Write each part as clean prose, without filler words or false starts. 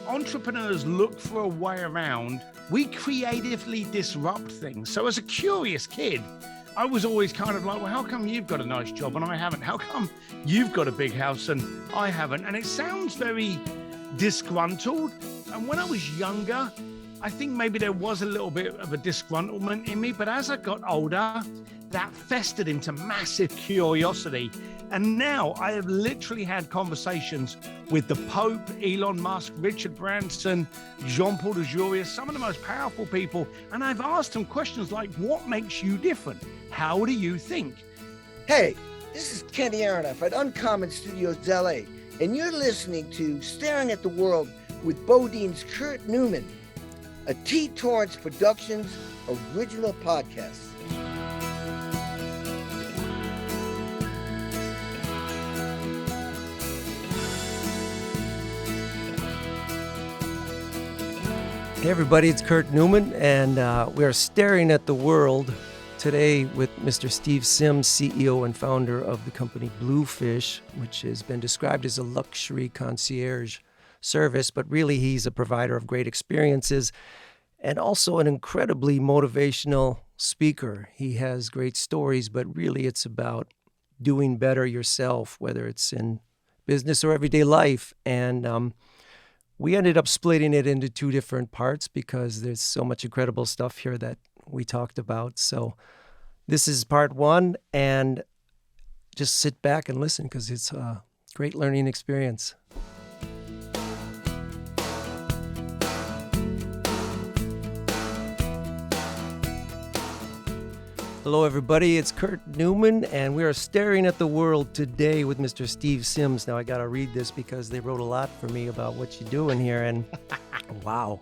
Entrepreneurs look for a way around. We creatively disrupt things. So as a curious kid, I was always kind of like, well, how come you've got a nice job and I haven't? How come you've got a big house and I haven't? And it sounds very disgruntled. And when I was younger, I think maybe there was a little bit of a disgruntlement in me. But as I got older, that festered into massive curiosity. And now I have literally had conversations with the Pope, Elon Musk, Richard Branson, Jean-Paul Dujurius, some of the most powerful people. And I've asked them questions like, what makes you different? How do you think? Hey, this is Kenny Aronoff at Uncommon Studios LA, and you're listening to Staring at the World with BoDeans Kurt Newman, a T. Torrance Productions original podcast. Hey everybody, it's Kurt Newman, and we are staring at the world today with Mr. Steve Sims, CEO and founder of the company Bluefish, which has been described as a luxury concierge service, but really he's a provider of great experiences and also an incredibly motivational speaker. He has great stories, but really it's about doing better yourself, whether it's in business or everyday life. And we ended up splitting it into two different parts because there's so much incredible stuff here that we talked about. So this is part one, and just sit back and listen because it's a great learning experience. Hello, everybody. It's Kurt Newman, and we are staring at the world today with Mr. Steve Sims. Now, I got to read this because they wrote a lot for me about what you do in here, and wow.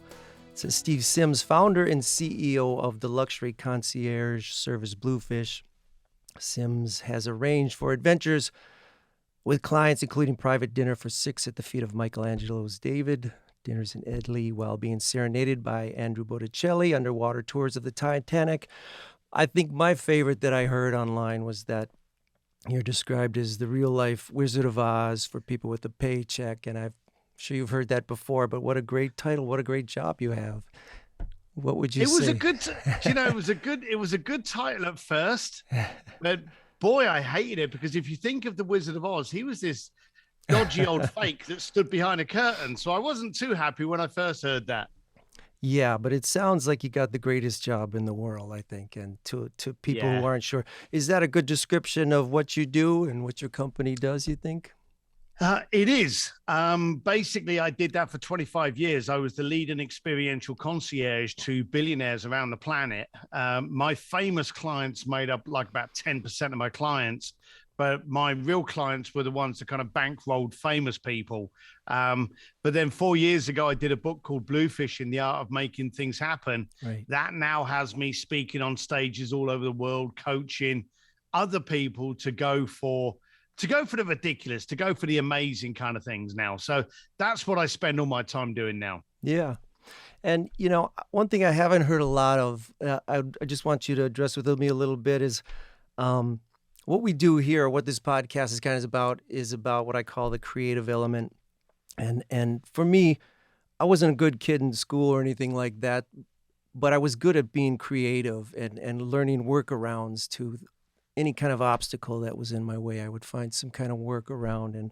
It says Steve Sims, founder and CEO of the luxury concierge service Bluefish. Sims has arranged for adventures with clients, including private dinner for 6 at the feet of Michelangelo's David, dinners in Italy while being serenaded by Andrew Botticelli, underwater tours of the Titanic. I think my favorite that I heard online was that you're described as the real-life Wizard of Oz for people with a paycheck, and I'm sure you've heard that before, but what a great title, what a great job you have. What would you say? It was a good, it was a good title at first, but boy, I hated it because if you think of the Wizard of Oz, he was this dodgy old fake that stood behind a curtain, so I wasn't too happy when I first heard that. Yeah, but it sounds like you got the greatest job in the world, I think. And to people who aren't sure, is that a good description of what you do and what your company does, you think? It is. Basically, I did that for 25 years. I was the lead and experiential concierge to billionaires around the planet. My famous clients made up like about 10% of my clients. But my real clients were the ones that kind of bankrolled famous people. But then 4 years ago, I did a book called Bluefish in the Art of Making Things Happen. Right. That now has me speaking on stages all over the world, coaching other people to go for the ridiculous, to go for the amazing kind of things now. So that's what I spend all my time doing now. Yeah. And, you know, one thing I haven't heard a lot of, I just want you to address with me a little bit is, what we do here, what this podcast is kind of is about what I call the creative element. And for me, I wasn't a good kid in school or anything like that, but I was good at being creative and learning workarounds to any kind of obstacle that was in my way. I would find some kind of workaround.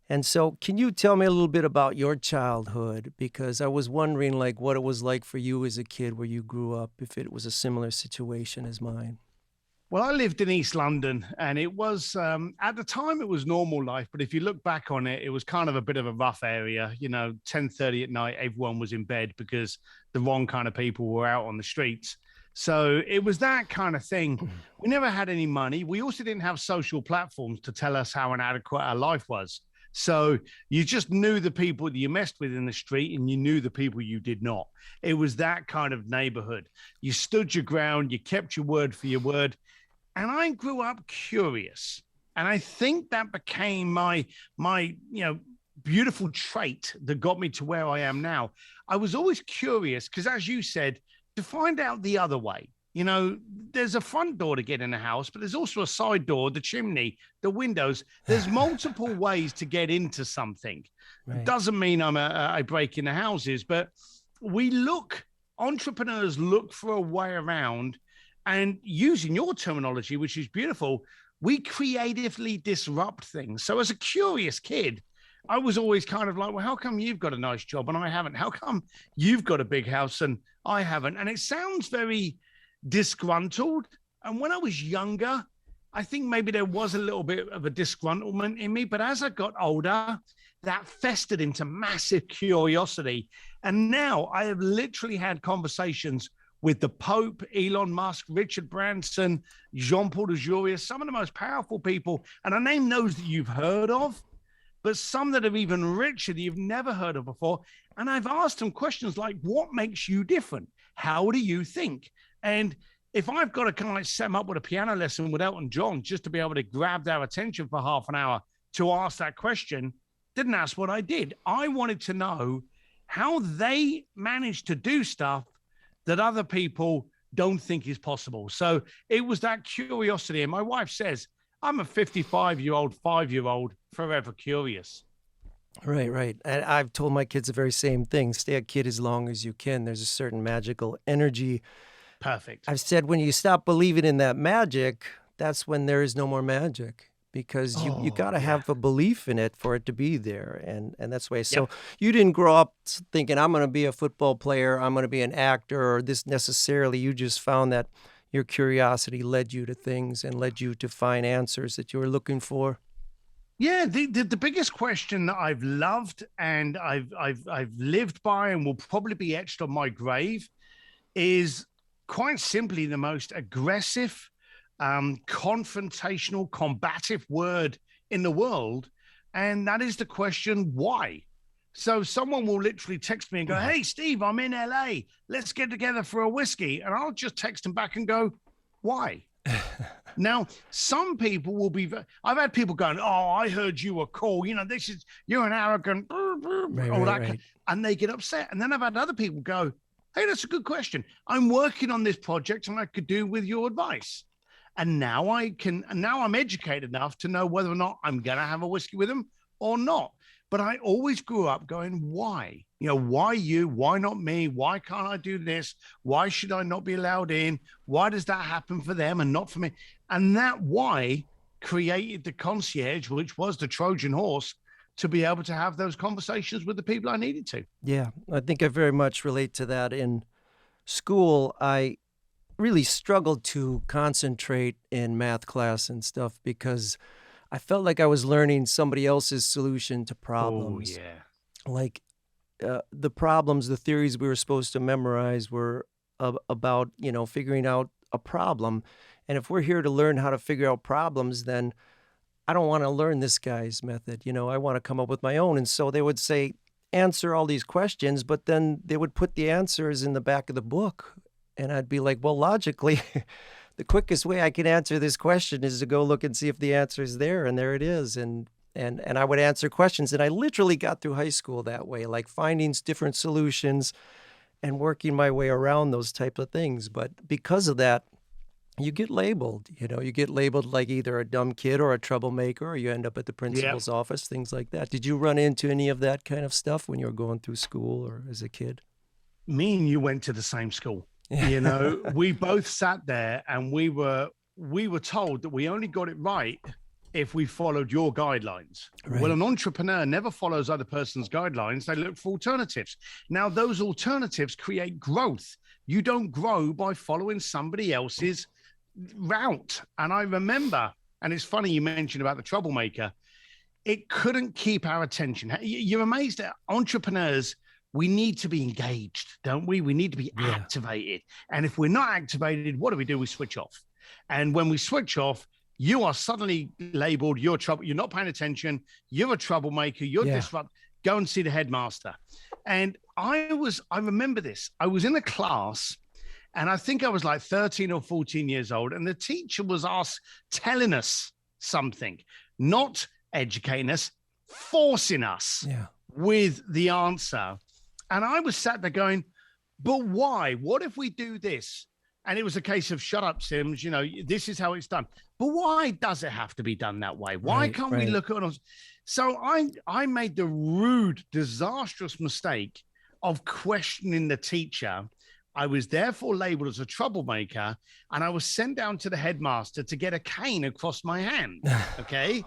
And so can you tell me a little bit about your childhood? Because I was wondering like what it was like for you as a kid where you grew up, if it was a similar situation as mine. Well, I lived in East London, and it was, at the time, it was normal life. But if you look back on it, it was kind of a bit of a rough area. You know, 10:30 at night, everyone was in bed because the wrong kind of people were out on the streets. So it was that kind of thing. We never had any money. We also didn't have social platforms to tell us how inadequate our life was. So you just knew the people that you messed with in the street, and you knew the people you did not. It was that kind of neighborhood. You stood your ground. You kept your word for your word. And I grew up curious, and I think that became my beautiful trait that got me to where I am now. I was always curious because, as you said, to find out the other way, You know, there's a front door to get in a house, but there's also a side door, the chimney, the windows. There's multiple ways to get into something. Right. Doesn't mean I break into houses, but entrepreneurs look for a way around, and using your terminology, which is beautiful, we creatively disrupt things. So as a curious kid, I was always kind of like, well, how come you've got a nice job and I haven't? How come you've got a big house and I haven't? And it sounds very disgruntled. And when I was younger, I think maybe there was a little bit of a disgruntlement in me. But as I got older, that festered into massive curiosity. And now I have literally had conversations with the Pope, Elon Musk, Richard Branson, Jean-Paul Dujurius, some of the most powerful people. And I name those that you've heard of, but some that are even richer that you've never heard of before. And I've asked them questions like, what makes you different? How do you think? And if I've got to kind of like set them up with a piano lesson with Elton John just to be able to grab their attention for half an hour to ask that question, then that's what I did. I wanted to know how they managed to do stuff that other people don't think is possible. So it was that curiosity. And my wife says, I'm a 55-year-old, 5-year-old, forever curious. Right. And I've told my kids the very same thing. Stay a kid as long as you can. There's a certain magical energy. Perfect. I've said when you stop believing in that magic, that's when there is no more magic, because you got to have a belief in it for it to be there. And that's the way. So you didn't grow up thinking, I'm going to be a football player, I'm going to be an actor, or this necessarily. You just found that your curiosity led you to things and led you to find answers that you were looking for. Yeah, the biggest question that I've loved and I've lived by and will probably be etched on my grave is quite simply the most aggressive, confrontational, combative word in the world, and that is the question, why? So someone will literally text me and go, hey, Steve, I'm in LA. Let's get together for a whiskey. And I'll just text them back and go, why? Now, some people will be, I've had people going, oh, I heard you were cool. You know, you're an arrogant, right. And they get upset. And then I've had other people go, hey, that's a good question. I'm working on this project and I could do with your advice. And now I'm educated enough to know whether or not I'm going to have a whiskey with them or not. But I always grew up going, why? You know, why you? Why not me? Why can't I do this? Why should I not be allowed in? Why does that happen for them and not for me? And that why created the Concierge, which was the Trojan horse, to be able to have those conversations with the people I needed to. Yeah, I think I very much relate to that. In school, I really struggled to concentrate in math class and stuff because I felt like I was learning somebody else's solution to problems. Oh, yeah. Like the problems, the theories we were supposed to memorize were about, figuring out a problem. And if we're here to learn how to figure out problems, then I don't want to learn this guy's method. I want to come up with my own. And so they would say, answer all these questions, but then they would put the answers in the back of the book. And I'd be like, well, logically, the quickest way I can answer this question is to go look and see if the answer is there. And there it is. And I would answer questions. And I literally got through high school that way, like finding different solutions and working my way around those types of things. But because of that, you get labeled, you get labeled like either a dumb kid or a troublemaker, or you end up at the principal's office, things like that. Did you run into any of that kind of stuff when you were going through school or as a kid? Me and you went to the same school. We both sat there and we were told that we only got it right if we followed your guidelines. Right. Well, an entrepreneur never follows other person's guidelines. They look for alternatives. Now, those alternatives create growth. You don't grow by following somebody else's route. And I remember, and it's funny you mentioned about the troublemaker, it couldn't keep our attention. You're amazed at entrepreneurs. We need to be engaged, don't we? We need to be activated. And if we're not activated, what do? We switch off. And when we switch off, you are suddenly labeled, you're trouble. You're not paying attention. You're a troublemaker. You're disrupt. Go and see the headmaster. And I remember this. I was in a class and I think I was like 13 or 14 years old. And the teacher was telling us something, not educating us, forcing us with the answer. And I was sat there going, but why? What if we do this? And it was a case of shut up, Sims. You know, this is how it's done. But why does it have to be done that way? Why can't we look at it? So I made the rude, disastrous mistake of questioning the teacher. I was therefore labeled as a troublemaker, and I was sent down to the headmaster to get a cane across my hand. Okay.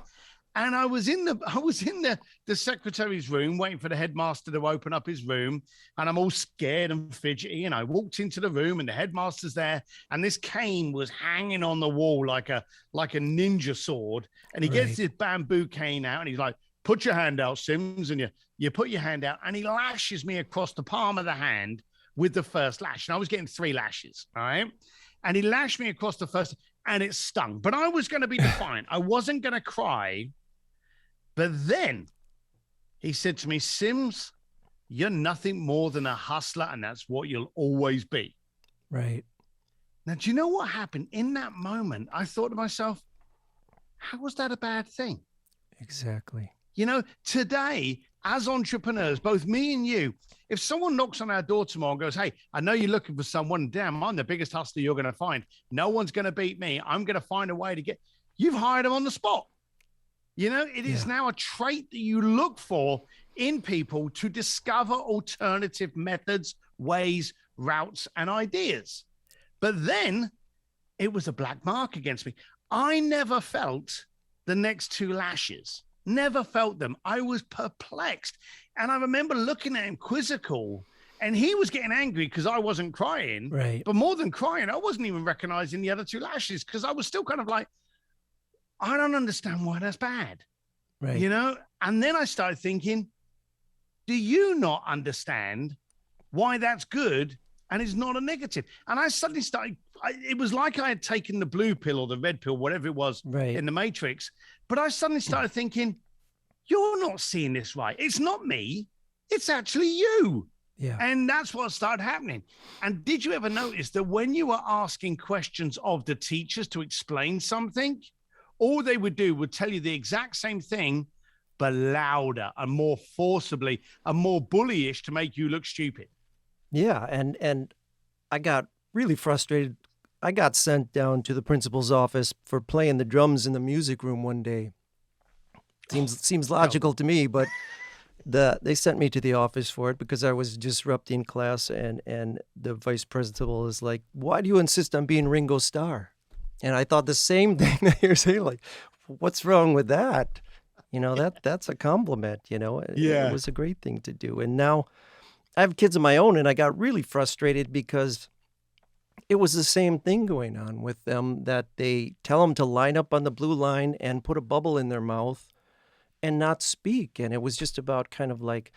And I was in the secretary's room waiting for the headmaster to open up his room, and I'm all scared and fidgety. And I walked into the room, and the headmaster's there, and this cane was hanging on the wall like a ninja sword. And he gets this bamboo cane out, and he's like, "Put your hand out, Sims," and you put your hand out, and he lashes me across the palm of the hand with the first lash. And I was getting 3 lashes, all right? And he lashed me across the first, and it stung. But I was going to be defiant. I wasn't going to cry. But then he said to me, "Sims, you're nothing more than a hustler, and that's what you'll always be." Right. Now, do you know what happened? In that moment, I thought to myself, how was that a bad thing? Exactly. You know, today, as entrepreneurs, both me and you, if someone knocks on our door tomorrow and goes, "Hey, I know you're looking for someone. Damn, I'm the biggest hustler you're going to find. No one's going to beat me. I'm going to find a way to get," you've hired them on the spot. You know, it is now a trait that you look for in people to discover alternative methods, ways, routes, and ideas. But then it was a black mark against me. I never felt the next 2 lashes, never felt them. I was perplexed. And I remember looking at him quizzical, and he was getting angry because I wasn't crying. Right. But more than crying, I wasn't even recognizing the other 2 lashes because I was still kind of like, I don't understand why that's bad. Right. You know? And then I started thinking, do you not understand why that's good and it's not a negative? And I suddenly started, it was like I had taken the blue pill or the red pill, whatever it was in the Matrix. But I suddenly started thinking, you're not seeing this right. It's not me. It's actually you. Yeah. And that's what started happening. And did you ever notice that when you were asking questions of the teachers to explain something, all they would do would tell you the exact same thing, but louder and more forcibly and more bullyish to make you look stupid? Yeah, and I got really frustrated. I got sent down to the principal's office for playing the drums in the music room one day. Seems logical to me, but they sent me to the office for it because I was disrupting class, and the vice principal is like, "Why do you insist on being Ringo Starr?" And I thought the same thing that you're saying, like, what's wrong with that? You know, that's a compliment, you know. It was a great thing to do. And now I have kids of my own, and I got really frustrated because it was the same thing going on with them, that they tell them to line up on the blue line and put a bubble in their mouth and not speak. And it was just about kind of like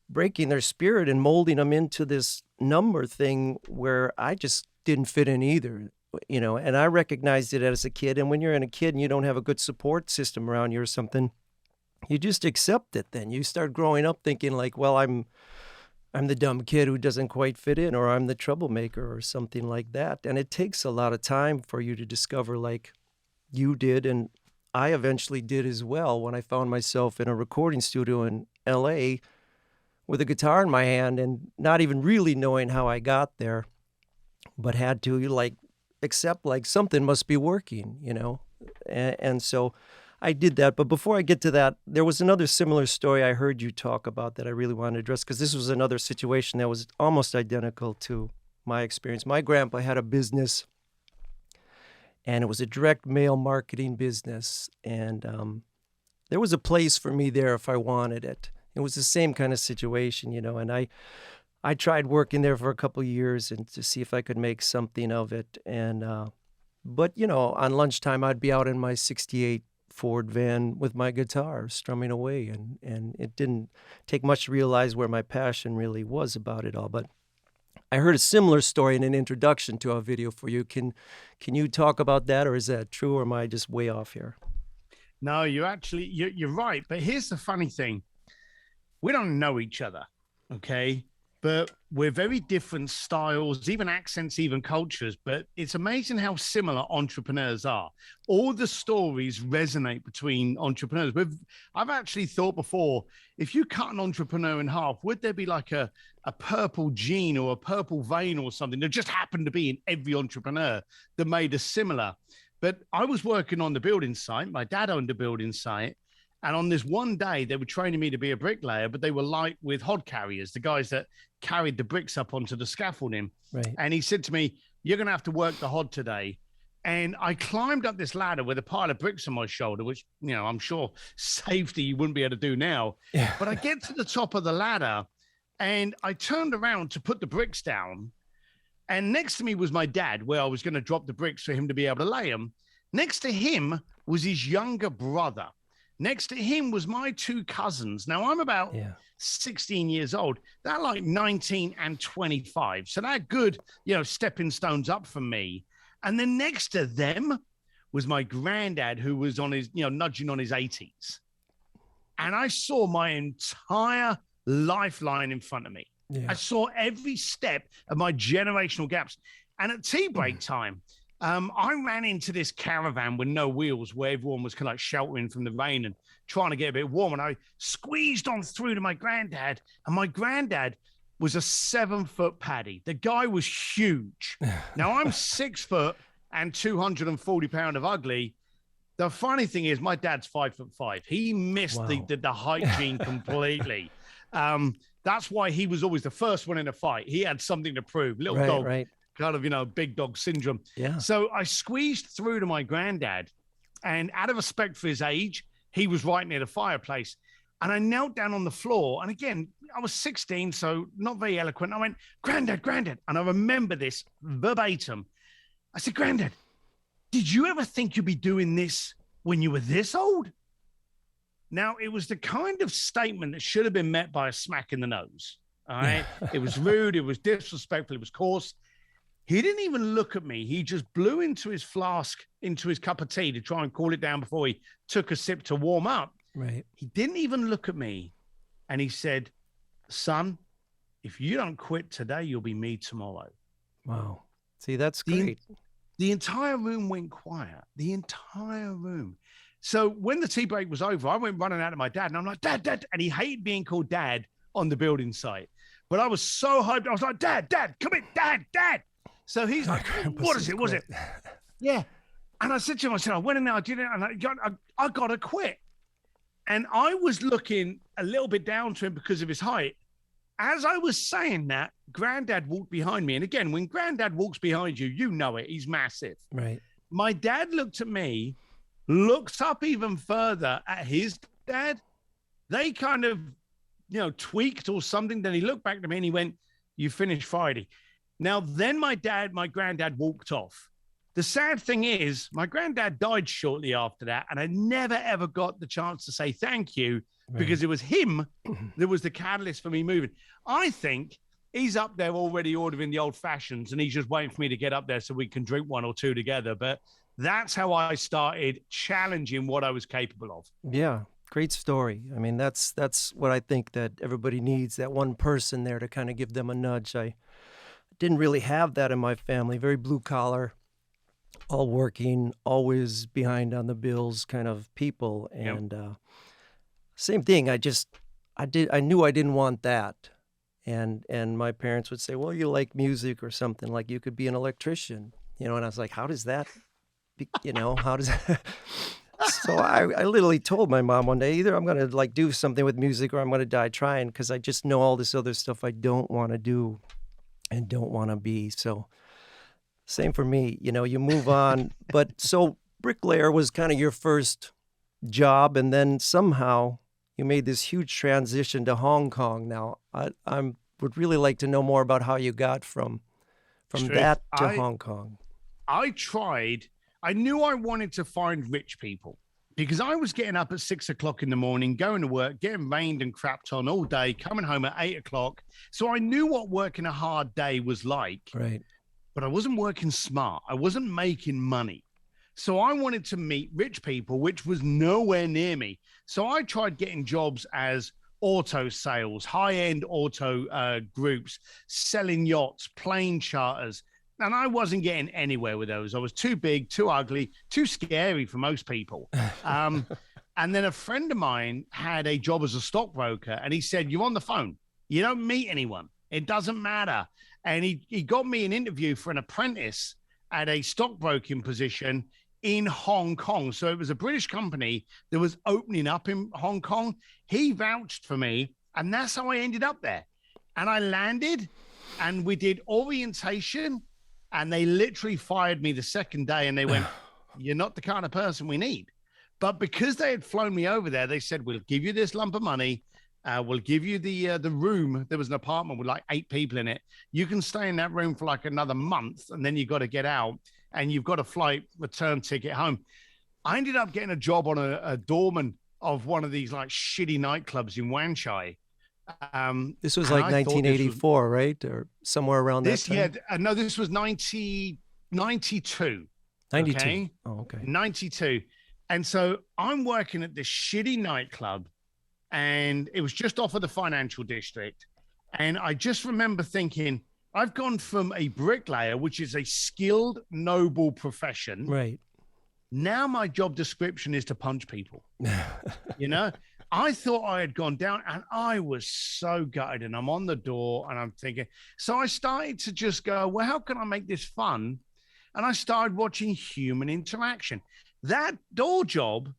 breaking their spirit and molding them into this number thing where I just didn't fit in either. You know, and I recognized it as a kid. And when you're a kid and you don't have a good support system around you or something, you just accept it. Then you start growing up thinking like, well, I'm the dumb kid who doesn't quite fit in, or I'm the troublemaker or something like that. And it takes a lot of time for you to discover, like you did, and I eventually did as well, when I found myself in a recording studio in LA with a guitar in my hand and not even really knowing how I got there, but had to like accept like something must be working, you know? And so I did that. But before I get to that, there was another similar story I heard you talk about that I really wanted to address, because this was another situation that was almost identical to my experience. My grandpa had a business, and it was a direct mail marketing business. And there was a place for me there if I wanted it. It was the same kind of situation, you know, and I tried working there for a couple of years and to see if I could make something of it. And, but, you know, on lunchtime, I'd be out in my 68 Ford van with my guitar strumming away. And it didn't take much to realize where my passion really was about it all. But I heard a similar story in an introduction to our video for you. Can you talk about that, or is that true, or am I just way off here? No, you're right. But here's the funny thing. We don't know each other, okay? but we're very different styles, even accents, even cultures. But it's amazing how similar entrepreneurs are. All the stories resonate between entrepreneurs. I've actually thought before, if you cut an entrepreneur in half, would there be like a purple gene or a purple vein or something that just happened to be in every entrepreneur that made us similar? But I was working on the building site. My dad owned the building site. And on this one day, they were training me to be a bricklayer, but they were light with hod carriers, the guys that carried the bricks up onto the scaffolding. Right. And he said to me, "You're going to have to work the hod today." And I climbed up this ladder with a pile of bricks on my shoulder, which, you know, I'm sure safety you wouldn't be able to do now. Yeah. But I get to the top of the ladder and I turned around to put the bricks down. And next to me was my dad, where I was going to drop the bricks for him to be able to lay them. Next to him was his younger brother. Next to him was my two cousins. Now, I'm about 16 years old. They're like 19 and 25. So they're good, you know, stepping stones up from me. And then next to them was my granddad, who was on his, you know, nudging on his 80s. And I saw my entire lifeline in front of me. Yeah. I saw every step of my generational gaps. And at tea break time, I ran into this caravan with no wheels where everyone was kind of like sheltering from the rain and trying to get a bit warm. And I squeezed on through to my granddad. And my granddad was a 7-foot paddy. The guy was huge. Now, I'm 6 foot and 240 pounds of ugly. The funny thing is, my dad's 5'5". He missed the height gene completely. That's why he was always the first one in a fight. He had something to prove. Little dog. Right. Kind of, you know, big dog syndrome. Yeah. So I squeezed through to my granddad, and out of respect for his age, he was right near the fireplace. And I knelt down on the floor. And again, I was 16, so not very eloquent. I went, "Granddad, Granddad." And I remember this verbatim. I said, "Granddad, did you ever think you'd be doing this when you were this old?" Now, it was the kind of statement that should have been met by a smack in the nose. All right. It was rude. It was disrespectful. It was coarse. He didn't even look at me. He just blew into his flask, into his cup of tea to try and cool it down before he took a sip to warm up. Right. He didn't even look at me. And he said, "Son, if you don't quit today, you'll be me tomorrow." Wow. See, that's great. The entire room went quiet. The entire room. So when the tea break was over, I went running out to my dad. And I'm like, "Dad, Dad." And he hated being called Dad on the building site. But I was so hyped. I was like, "Dad, Dad, come in, Dad, Dad." So he's like, "What is it? Was it?" Yeah. And I said to him, I said, "I went in there, I did it, and I got to quit." And I was looking a little bit down to him because of his height. As I was saying that, Granddad walked behind me. And again, when Granddad walks behind you, you know it. He's massive. Right. My dad looked at me, looked up even further at his dad. They kind of, you know, tweaked or something. Then he looked back to me and he went, "You finished Friday." Now, then my granddad walked off. The sad thing is, my granddad died shortly after that, and I never, ever got the chance to say thank you because it was him that was the catalyst for me moving. I think he's up there already ordering the old fashions, and he's just waiting for me to get up there so we can drink one or two together. But that's how I started challenging what I was capable of. Yeah. Great story. I mean, that's what I think that everybody needs, that one person there to kind of give them a nudge. I didn't really have that in my family. Very blue collar, all working, always behind on the bills kind of people. And same thing. I knew I didn't want that. And my parents would say, "Well, you like music or something, like you could be an electrician," you know. And I was like, "How does that, how does that?" So I literally told my mom one day, either I'm going to like do something with music or I'm going to die trying, because I just know all this other stuff I don't want to do and don't want to be. So same for me, you move on. But so bricklayer was kind of your first job, and then somehow you made this huge transition to Hong Kong. Now, I would really like to know more about how you got from that to Hong Kong. I knew I wanted to find rich people because I was getting up at 6 o'clock in the morning, going to work, getting rained and crapped on all day, coming home at 8 o'clock. So I knew what working a hard day was like. Right. But I wasn't working smart. I wasn't making money. So I wanted to meet rich people, which was nowhere near me. So I tried getting jobs as auto sales, high-end auto groups, selling yachts, plane charters. And I wasn't getting anywhere with those. I was too big, too ugly, too scary for most people. And then a friend of mine had a job as a stockbroker, and he said, you're on the phone. You don't meet anyone. It doesn't matter. And he got me an interview for an apprentice at a stockbroking position in Hong Kong. So it was a British company that was opening up in Hong Kong. He vouched for me, and that's how I ended up there. And I landed, and we did orientation, and they literally fired me the second day, and they went, you're not the kind of person we need. But because they had flown me over there, they said, we'll give you this lump of money. We'll give you the room. There was an apartment with like 8 people in it. You can stay in that room for like another month, and then you got to get out, and you've got a flight return ticket home. I ended up getting a job on a doorman of one of these like shitty nightclubs in Wan Chai. This was like 1984, right? Or somewhere around that time? Yeah, no, this was 92. 92. Okay? Oh, okay. 92. And so I'm working at this shitty nightclub, and it was just off of the financial district. And I just remember thinking, I've gone from a bricklayer, which is a skilled, noble profession. Right. Now my job description is to punch people. You know, I thought I had gone down, and I was so gutted, and I'm on the door and I'm thinking, so I started to just go, well, how can I make this fun? And I started watching human interaction. That door job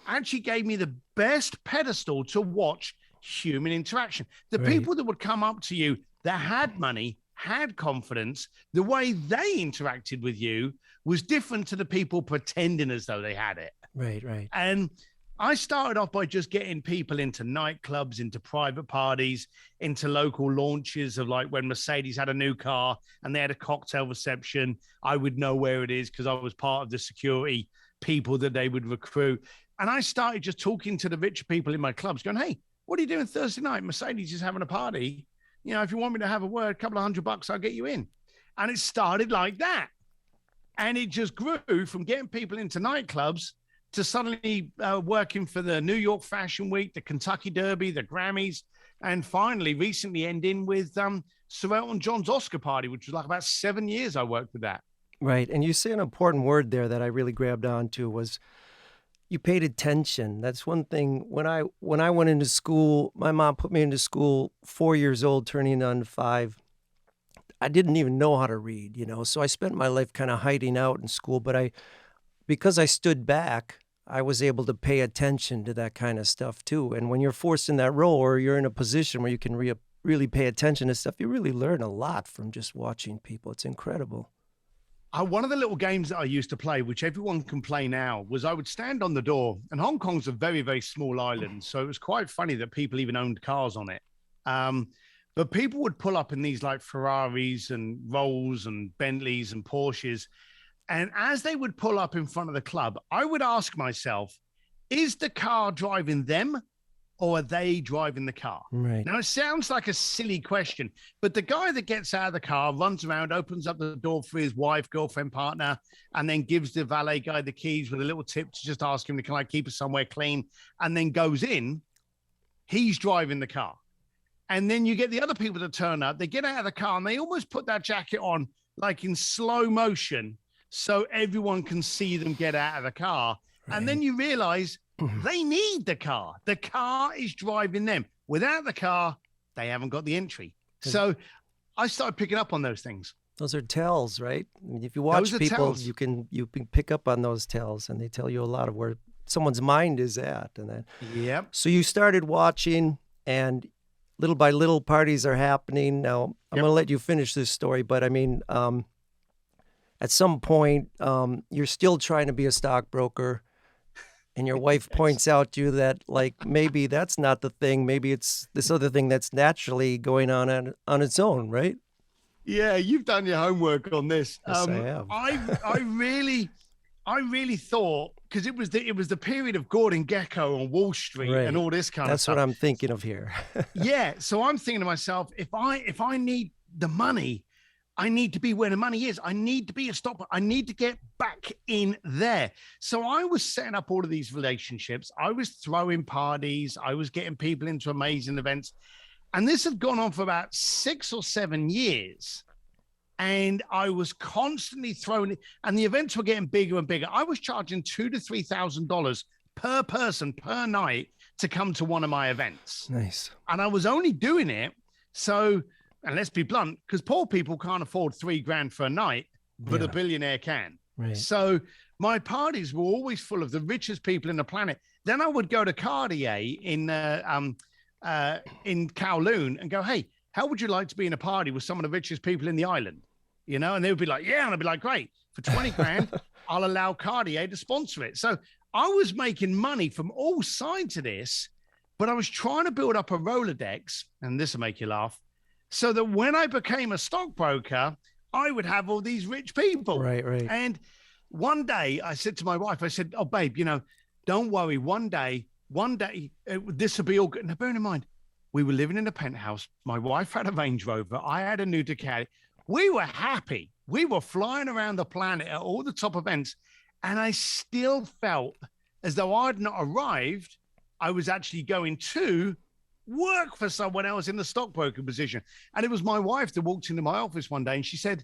actually gave me the best pedestal to watch human interaction. The people that would come up to you that had money, had confidence, the way they interacted with you was different to the people pretending as though they had it. Right, right. And I started off by just getting people into nightclubs, into private parties, into local launches of like when Mercedes had a new car and they had a cocktail reception. I would know where it is because I was part of the security people that they would recruit. And I started just talking to the richer people in my clubs going, hey, what are you doing Thursday night? Mercedes is having a party. You know, if you want me to have a word, a couple of $100, I'll get you in. And it started like that. And it just grew from getting people into nightclubs to suddenly working for the New York Fashion Week, the Kentucky Derby, the Grammys, and finally recently ending with Sir Elton John's Oscar party, which was like about 7 years I worked with that. Right. And you say an important word there that I really grabbed onto was you paid attention. That's one thing. When I went into school, my mom put me into school 4 years old, turning on 5. I didn't even know how to read, you know, so I spent my life kind of hiding out in school. But because I stood back, I was able to pay attention to that kind of stuff too. And when you're forced in that role or you're in a position where you can really pay attention to stuff, you really learn a lot from just watching people. It's incredible. One of the little games that I used to play, which everyone can play now, was I would stand on the door, and Hong Kong's a very, very small island. So it was quite funny that people even owned cars on it. But people would pull up in these like Ferraris and Rolls and Bentleys and Porsches. And as they would pull up in front of the club, I would ask myself, is the car driving them or are they driving the car? Right. Now, it sounds like a silly question, but the guy that gets out of the car, runs around, opens up the door for his wife, girlfriend, partner, and then gives the valet guy the keys with a little tip to just ask him, can I keep it somewhere clean? And then goes in, he's driving the car. And then you get the other people that turn up, they get out of the car and they almost put that jacket on like in slow motion so everyone can see them get out of the car. Right. And then you realize they need the car. The car is driving them. Without the car, they haven't got the entry. So I started picking up on those things. Those are tells, right? I mean, if you watch people, you can pick up on those tells, and they tell you a lot of where someone's mind is at. And then, yep. So you started watching, and little by little, parties are happening. Now, I'm going to let you finish this story, but I mean, at some point, you're still trying to be a stockbroker, and your wife points out to you that, like, maybe that's not the thing. Maybe it's this other ththing that's naturally going on its own, right? Yeah, you've done your homework on this. Yes, I have. I really thought, because it was the period of Gordon Gekko on Wall Street and all this kind of stuff. That's what I'm thinking of here. Yeah, so I'm thinking to myself, if I need the money, I need to be where the money is. I need to be a stopper. I need to get back in there. So I was setting up all of these relationships. I was throwing parties. I was getting people into amazing events. And this had gone on for about 6 or 7 years. And I was constantly throwing it. And the events were getting bigger and bigger. I was charging $2,000 to $3,000 per person per night to come to one of my events. Nice. And I was only doing it so, and let's be blunt, because poor people can't afford $3,000 for a night, but a billionaire can. Right. So my parties were always full of the richest people in the planet. Then I would go to Cartier in Kowloon and go, hey, how would you like to be in a party with some of the richest people in the island? You know, and they would be like, yeah. And I'd be like, great. For $20,000, I'll allow Cartier to sponsor it. So I was making money from all sides of this, but I was trying to build up a Rolodex, and this will make you laugh, so that when I became a stockbroker, I would have all these rich people. Right. And one day I said to my wife, I said, oh, babe, you know, don't worry. One day, this will be all good. Now, bearing in mind, we were living in a penthouse. My wife had a Range Rover. I had a new Ducati. We were happy. We were flying around the planet at all the top events. And I still felt as though I'd not arrived. I was actually going to work for someone else in the stockbroker position. And it was my wife that walked into my office one day and she said,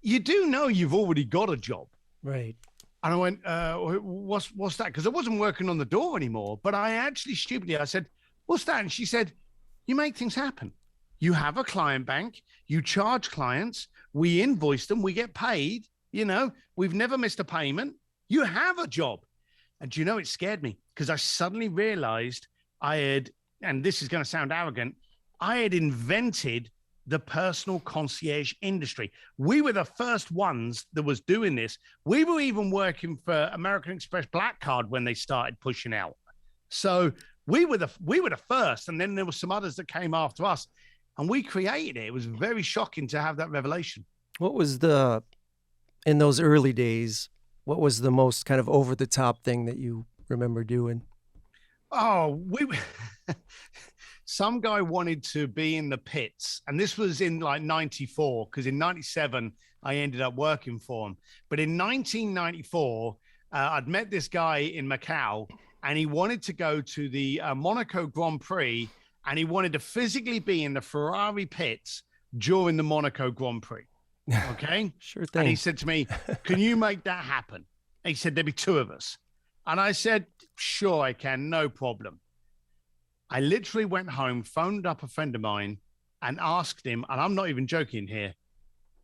you do know you've already got a job. Right. And I went, what's that? Because I wasn't working on the door anymore. But I actually stupidly, I said, what's that? And she said, you make things happen. You have a client bank. You charge clients. We invoice them. We get paid. You know, we've never missed a payment. You have a job. And do you know, it scared me because I suddenly realized I had, and this is going to sound arrogant, I had invented the personal concierge industry. We were the first ones that was doing this. We were even working for American Express Black Card when they started pushing out. So we were the first, and then there were some others that came after us, and we created it. It was very shocking to have that revelation. What was in those early days, what was the most kind of over the top thing that you remember doing? Oh, some guy wanted to be in the pits, and this was in like 94, because in 97 I ended up working for him. But in 1994 I'd met this guy in Macau, and he wanted to go to the Monaco Grand Prix, and he wanted to physically be in the Ferrari pits during the Monaco Grand Prix. Okay. Sure thing. And he said to me, can you make that happen? And he said, there'd be 2 of us. And I said, sure, I can. No problem. I literally went home, phoned up a friend of mine and asked him, and I'm not even joking here,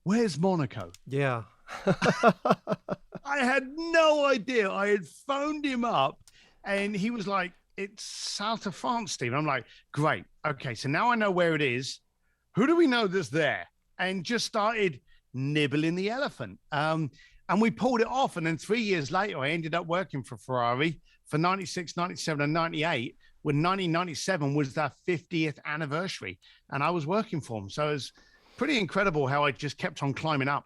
where's Monaco? Yeah. I had no idea. I had phoned him up and he was like, it's south of France, Steve. I'm like, great. Okay. So now I know where it is. Who do we know that's there? And just started nibbling the elephant. And we pulled it off. And then 3 years later, I ended up working for Ferrari for 96, 97, and 98, when 1997 was their 50th anniversary. And I was working for them. So it was pretty incredible how I just kept on climbing up.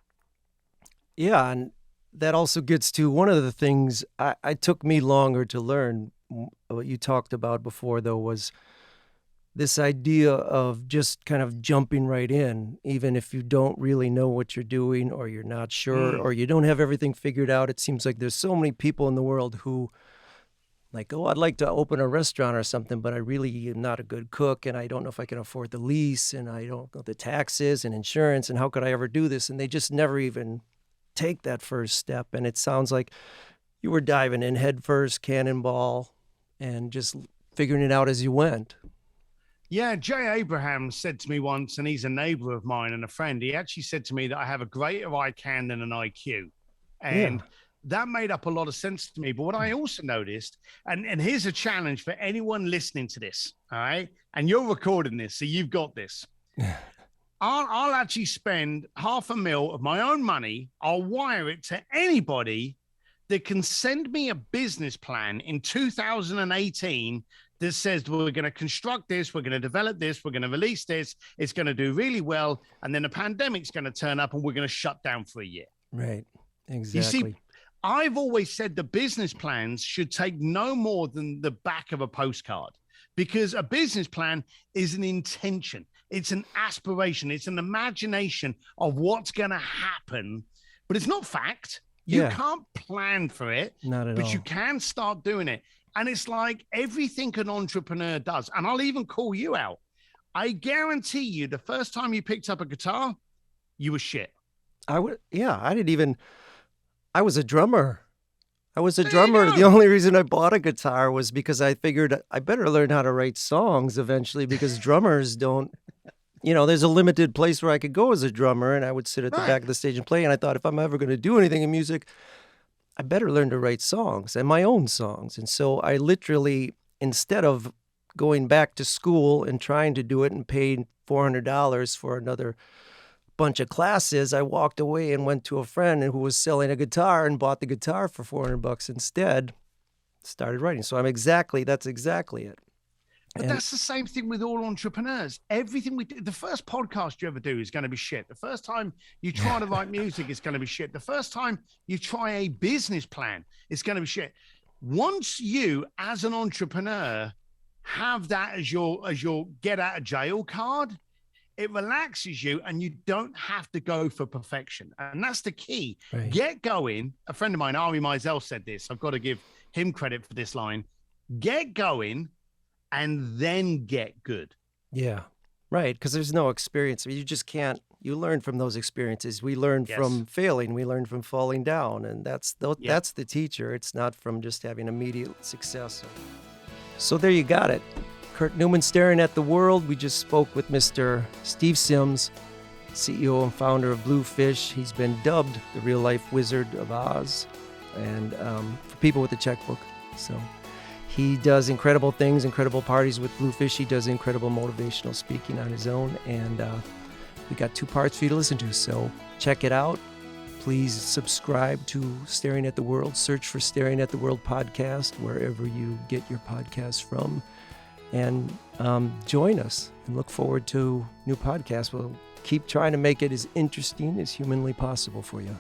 Yeah. And that also gets to one of the things I took me longer to learn. What you talked about before, though, was this idea of just kind of jumping right in, even if you don't really know what you're doing, or you're not sure, or you don't have everything figured out. It seems like there's so many people in the world who like, oh, I'd like to open a restaurant or something, but I really am not a good cook, and I don't know if I can afford the lease, and I don't know the taxes and insurance, and how could I ever do this? And they just never even take that first step. And it sounds like you were diving in head first, cannonball, and just figuring it out as you went. Yeah, Jay Abraham said to me once, and he's a neighbor of mine and a friend, he actually said to me that I have a greater ICANN than an IQ. And that made up a lot of sense to me. But what I also noticed, and here's a challenge for anyone listening to this, all right? And you're recording this, so you've got this. I'll actually spend $500,000 of my own money. I'll wire it to anybody that can send me a business plan in 2018 that says we're going to construct this, we're going to develop this, we're going to release this, it's going to do really well, and then a pandemic's going to turn up and we're going to shut down for a year. Right, exactly. You see, I've always said the business plans should take no more than the back of a postcard. Because a business plan is an intention. It's an aspiration. It's an imagination of what's going to happen, but it's not fact. You can't plan for it, Not at but all. you can start doing it. And it's like everything an entrepreneur does. And I'll even call you out. I guarantee you the first time you picked up a guitar, you were shit. I was a drummer. I was a There you drummer. go. The only reason I bought a guitar was because I figured I better learn how to write songs eventually, because drummers don't, there's a limited place where I could go as a drummer, and I would sit at the Right. back of the stage and play. And I thought, if I'm ever going to do anything in music, I better learn to write songs, and my own songs. And so I literally, instead of going back to school and trying to do it and paying $400 for another bunch of classes, I walked away and went to a friend who was selling a guitar and bought the guitar for $400 instead. Started writing. So that's exactly it. But that's the same thing with all entrepreneurs. Everything we do, the first podcast you ever do is going to be shit. The first time you try to write music is going to be shit. The first time you try a business plan, it's going to be shit. Once you, as an entrepreneur, have that as your get out of jail card, it relaxes you and you don't have to go for perfection. And that's the key. Right. Get going. A friend of mine, Ari Meisel, said this. I've got to give him credit for this line. Get going and then get good. Yeah, right. Because there's no experience. I mean, you just can't. You learn from those experiences. We learn from failing. We learn from falling down. And that's the teacher. It's not from just having immediate success. So there you got it. Kurt Newman, Staring at the World. We just spoke with Mr. Steve Sims, CEO and founder of Bluefish. He's been dubbed the real-life Wizard of Oz, and for people with a checkbook. So he does incredible things, incredible parties with Bluefish. He does incredible motivational speaking on his own, and we got 2 parts for you to listen to. So check it out. Please subscribe to Staring at the World. Search for Staring at the World podcast wherever you get your podcasts from. And join us and look forward to new podcasts. We'll keep trying to make it as interesting as humanly possible for you.